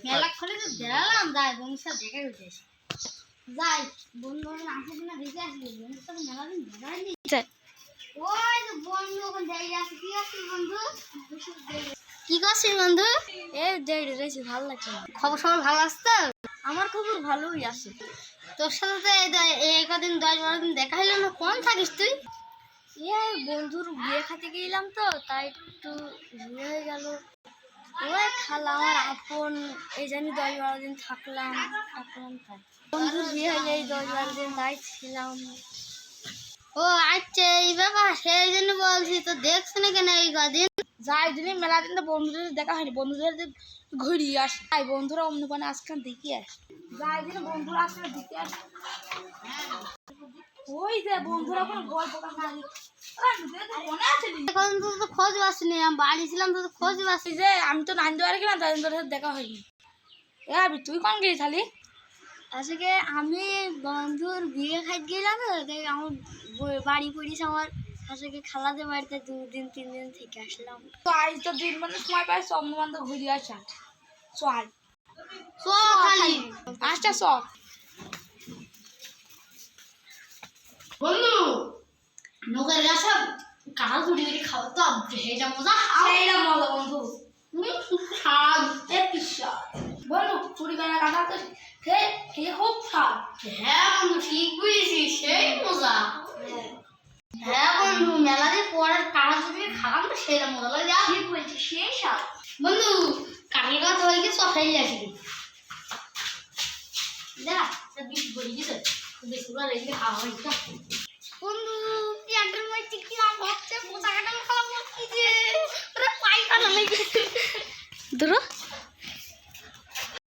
মেলা করে তো দেখালাম যাই বন্ধুর সাথে দেখা উঠেছে যাই বন্ধু আসে কিনা দেখে আসলি বন্ধুর সাথে মেলা দিন দেখা হয়নি ওই তো বন্ধু ওখানে দাঁড়িয়ে আছে কি আছে বন্ধু কি করছিস বন্ধু এই দেড় রয়েছে ভালো লাগছে না। খবর সবার ভালো আসতো আমার খবর ভালোই আছে। তোর সাথে তো এই কদিন 10-12 দিন দেখা হলো না কোন থাকিস তুই এই বন্ধুর বিয়ে খাতে গেলাম তো তাই একটু বিয়ে হয়ে গেল। ওই খালা আমার আপন এই জানি 10-12 দিন থাকলাম তাই বন্ধুর বিয়ে হলে এই 10-12 দিন তাই ছিলাম। ও আচ্ছা এই ব্যাপার সেই জন্য বলছি তো দেখছো না কেন এই কদিন যাই দিনে মেলা দিন তো বন্ধুদের দেখা হয়নি বন্ধুদের ঘুরিয়ে আসে তাই বন্ধুরা অন্য মানে আজকাল দেখি আসে যাই দিনে বন্ধুরা আসলে দেখে আসে ওই যে বন্ধুরা কোনো গল্প এখন তো খোঁজ পাসনি আমি বাড়ি ছিলাম তো খোঁজ পাসনি যে আমি তো নাইন দেওয়ার গেলাম তাদের তোর সাথে দেখা হয়নি। এ আবি তুই কোন গিয়েছিলি? আজকে আমি বন্ধুর বিয়ে খাইতে গেলাম তো তাই আমার বাড়ি পড়িস আমার আজকে খালাদের বাড়িতে 2-3 দিন থেকে আসলাম তো আজ তো দিন মানে সময় পাই সব বন্ধু ঘুরিয়ে আসা চল খালি আচ্ছা সব বন্ধু নৌকার গাছা কাল ধরে ধরে খাওয়া তো সেটা মজা সেইটা মজা বন্ধু স্বাদ কি স্বাদ বন্ধু চুরি করা কাটা খেয়ে খুব স্বাদ। হ্যাঁ বন্ধু ঠিক বুঝেছিস সেই মজা হ্যাঁ বন্ধু মেলা দিয়ে পরে কাজ দিয়ে খালাম তো সেটা মজা লাগে ঠিক বলছিস সেই স্বাদ বন্ধু কাঠের গাছ হয়ে সব ফেলে আসবি দেখ বেশি বলি গেছে বেশি করে রেখে খাওয়া হয়েছে বন্ধু পেটের মধ্যে কি ভাবছে পোতা কাটাল খাওয়া কি যে পায়খানা লেগে